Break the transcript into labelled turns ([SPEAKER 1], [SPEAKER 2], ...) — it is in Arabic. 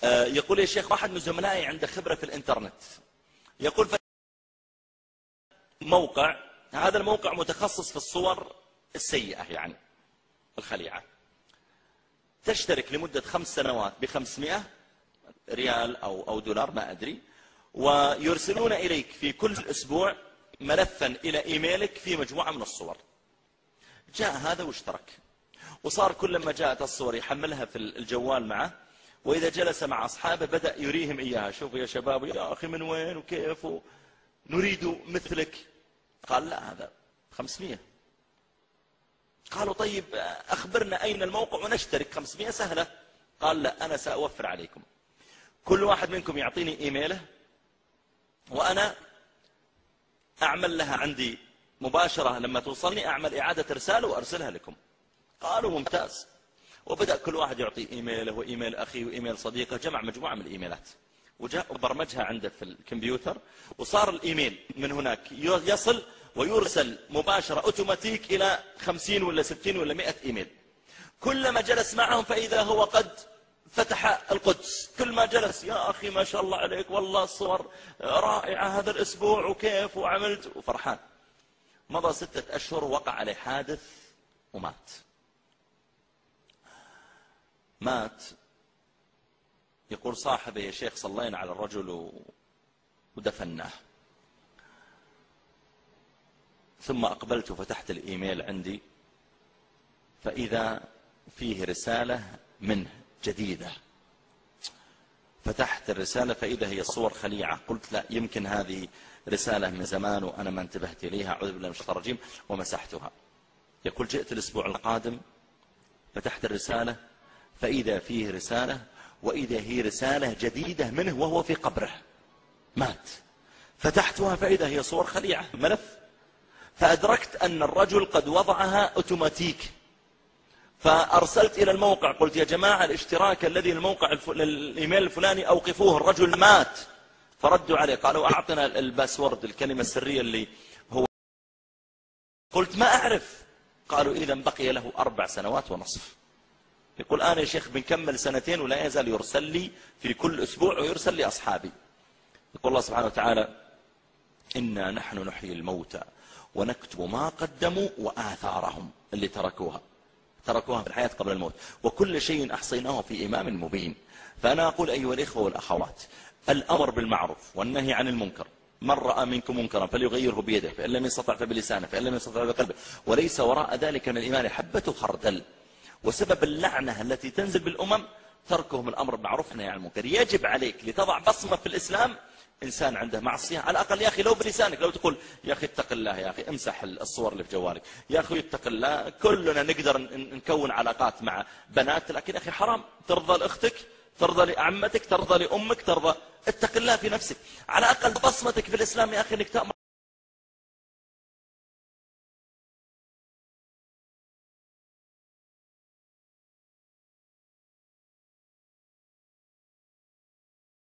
[SPEAKER 1] يقول يا شيخ واحد من زملائي عنده خبرة في الانترنت، يقول موقع، هذا الموقع متخصص في الصور السيئة يعني الخليعة، تشترك لمدة 5 سنوات ب500 ريال أو دولار ما أدري، ويرسلون إليك في كل أسبوع ملفا إلى إيميلك في مجموعة من الصور. جاء هذا واشترك، وصار كل ما جاءت الصور يحملها في الجوال معه، وإذا جلس مع أصحابه بدأ يريهم إياها. شوفوا يا شباب، يا أخي من وين وكيف، نريد مثلك. قال لا، هذا 500. قالوا طيب أخبرنا أين الموقع ونشترك، 500 سهلة. قال لا، أنا سأوفر عليكم، كل واحد منكم يعطيني إيميله وأنا أعمل لها عندي مباشرة، لما توصلني أعمل إعادة إرسال وأرسلها لكم. قالوا ممتاز. وبدأ كل واحد يعطي إيميله وإيميل أخيه وإيميل صديقه، جمع مجموعة من الإيميلات وجاء وبرمجها عنده في الكمبيوتر، وصار الإيميل من هناك يصل ويرسل مباشرة أوتوماتيك إلى 50 ولا 60 ولا 100 إيميل. كلما جلس معهم فإذا هو قد فتح القدس. كل ما جلس، يا أخي ما شاء الله عليك، والله الصور رائعة هذا الأسبوع وكيف وعملت، وفرحان. مضى 6 أشهر وقع عليه حادث ومات. مات. يقول صاحبه يا شيخ صلينا على الرجل ودفناه، ثم أقبلت وفتحت الإيميل عندي فإذا فيه رسالة منه جديدة. فتحت الرسالة فإذا هي صور خليعة. قلت لا، يمكن هذه رسالة من زمان وأنا ما انتبهت إليها، أعوذ بالله من الشيطان الرجيم، ومسحتها. يقول جئت الأسبوع القادم فتحت الرسالة فإذا فيه رسالة، وإذا هي رسالة جديدة منه وهو في قبره مات. فتحتها فإذا هي صور خليعة ملف، فأدركت أن الرجل قد وضعها أوتوماتيك. فأرسلت إلى الموقع قلت يا جماعة الاشتراك الذي الموقع الإيميل الفلاني أوقفوه، الرجل مات. فردوا عليه قالوا أعطنا الباسورد، الكلمة السرية اللي هو. قلت ما أعرف. قالوا إذا بقي له 4 سنوات ونصف. يقول أنا يا شيخ بنكمل 2 ولا يزال يرسل لي في كل أسبوع ويرسل لي أصحابي. يقول الله سبحانه وتعالى إنا نحن نحيي الموتى ونكتب ما قدموا وآثارهم اللي تركوها في الحياة قبل الموت، وكل شيء أحصيناه في إمام مبين. فأنا أقول أيها الإخوة والأخوات، الأمر بالمعروف والنهي عن المنكر، من رأى منكم منكرا فليغيره بيده، فإن لم يستطع فبلسانه، فإن لم يستطع بقلبه، وليس وراء ذلك من الإيمان حبة خردل. وسبب اللعنة التي تنزل بالأمم تركهم الأمر بالمعروف والنهي عن المنكر. يجب عليك لتضع بصمة في الإسلام، إنسان عنده معصية على الأقل يا أخي لو بلسانك، لو تقول يا أخي اتق الله، يا أخي امسح الصور اللي في جوالك، يا أخي اتق الله. كلنا نقدر نكون علاقات مع بنات، لكن أخي حرام ترضى لأختك، ترضى لأعمتك، ترضى لأمك، ترضى. اتق الله في نفسك، على الأقل بصمتك في الإسلام يا أخي انك تأمر